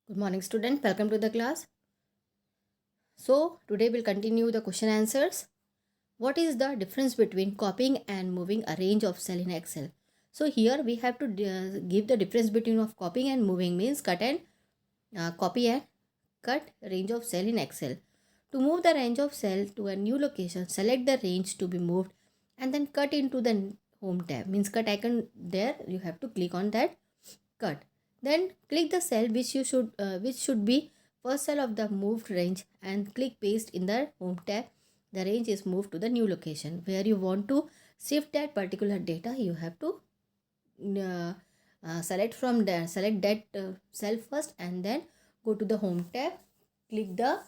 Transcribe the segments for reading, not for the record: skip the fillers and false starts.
Good morning, student. Welcome to the class. So, today we'll continue the question answers. What is the difference between copying and moving a range of cell in Excel? So, here we have to give the difference between of copying and moving means cut and copy and cut range of cell in Excel. To move the range of cell to a new location, select the range to be moved and then cut into the home tab. Means cut icon there, you have to click on that cut. Then click the cell which should be first cell of the moved range and click paste in the home tab. The range is moved to the new location where you want to shift that particular data. You have to uh, select that cell first and then go to the home tab. Click the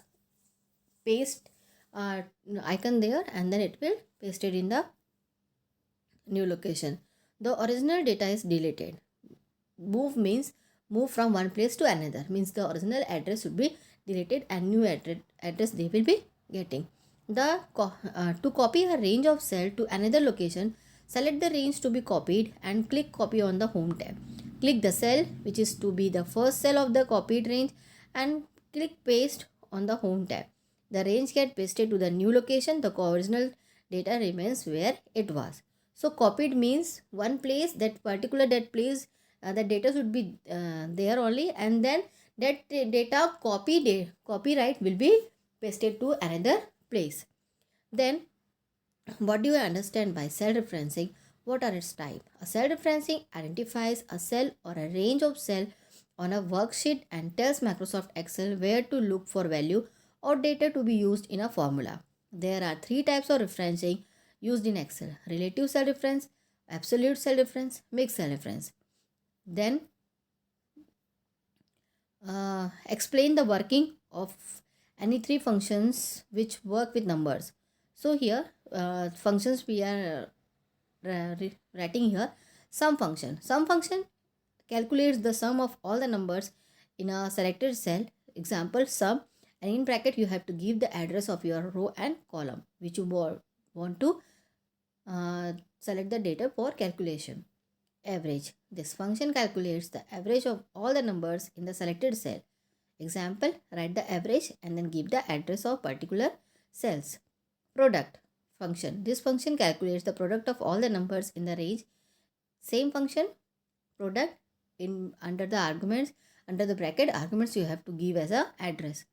paste icon there and then it will paste it in the new location. The original data is deleted. Move means move from one place to another, means the original address should be deleted and new address they will be getting. To copy a range of cell to another location, select the range to be copied and click copy on the home tab. Click the cell which is to be the first cell of the copied range and click paste on the home tab. The range get pasted to the new location. The original data remains where it was. So copied means one place, that place, the data should be there only, and then that data copyright will be pasted to another place. Then what do you understand by cell referencing? What are its type? A cell referencing identifies a cell or a range of cell on a worksheet and tells Microsoft Excel where to look for value or data to be used in a formula. There are three types of referencing used in Excel: relative cell reference, absolute cell reference, mixed cell reference. Then explain the working of any three functions which work with numbers. So here functions we are writing here. Sum function calculates the sum of all the numbers in a selected cell. Example sum, and in bracket you have to give the address of your row and column which you want to select the data for calculation. Average, this function calculates the average of all the numbers in the selected cell. Example, write the average and then give the address of particular cells. Product function, this function calculates the product of all the numbers in the range. Same function, product, in under the arguments, under the bracket arguments you have to give as a address.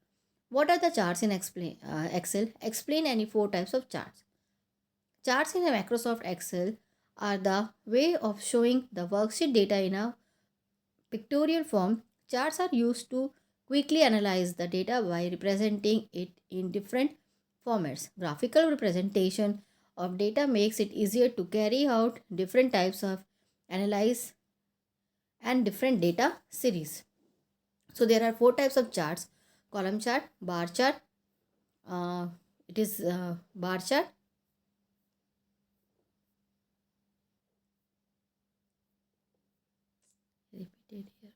What are the charts in Excel? Explain any four types of charts. Charts in a Microsoft Excel are the way of showing the worksheet data in a pictorial form. Charts are used to quickly analyze the data by representing it in different formats. Graphical representation of data makes it easier to carry out different types of analyze and different data series. So there are four types of charts: column chart, bar chart, uh, it is bar chart, repeated here.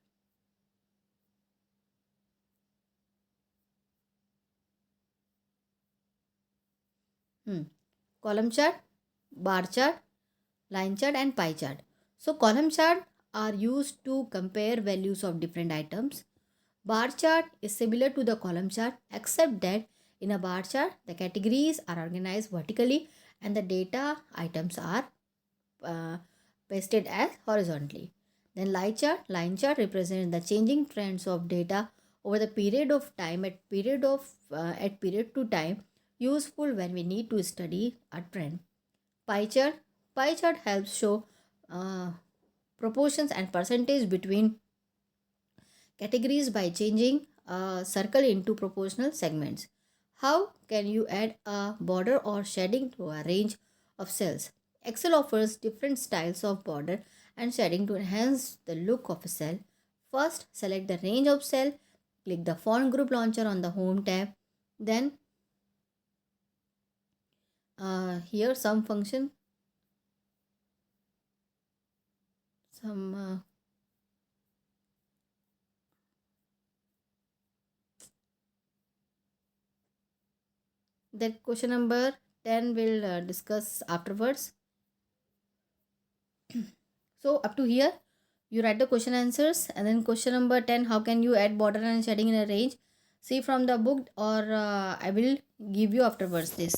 Column chart, bar chart, line chart and pie chart. So column chart are used to compare values of different items. Bar chart is similar to the column chart except that in a bar chart the categories are organized vertically and the data items are uh, pasted as horizontally. Then line chart represents the changing trends of data over the period of time at period to time, useful when we need to study a trend. Pie chart. Pie chart helps show uh, proportions and percentage between categories by changing a circle into proportional segments. How can you add a border or shading to a range of cells? Excel offers different styles of border and shading to enhance the look of a cell. First, select the range of cell, click the font group launcher on the home tab. Then here some that question number 10 will discuss afterwards. So up to here You write the question answers. And then question number 10, how can you add border and shading in a range? See from the book, or I will give you afterwards this,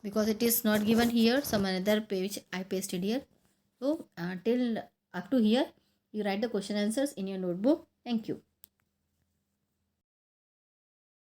because it is not given here. Some another page I pasted here. So till up to here, you write the question answers in your notebook. Thank you.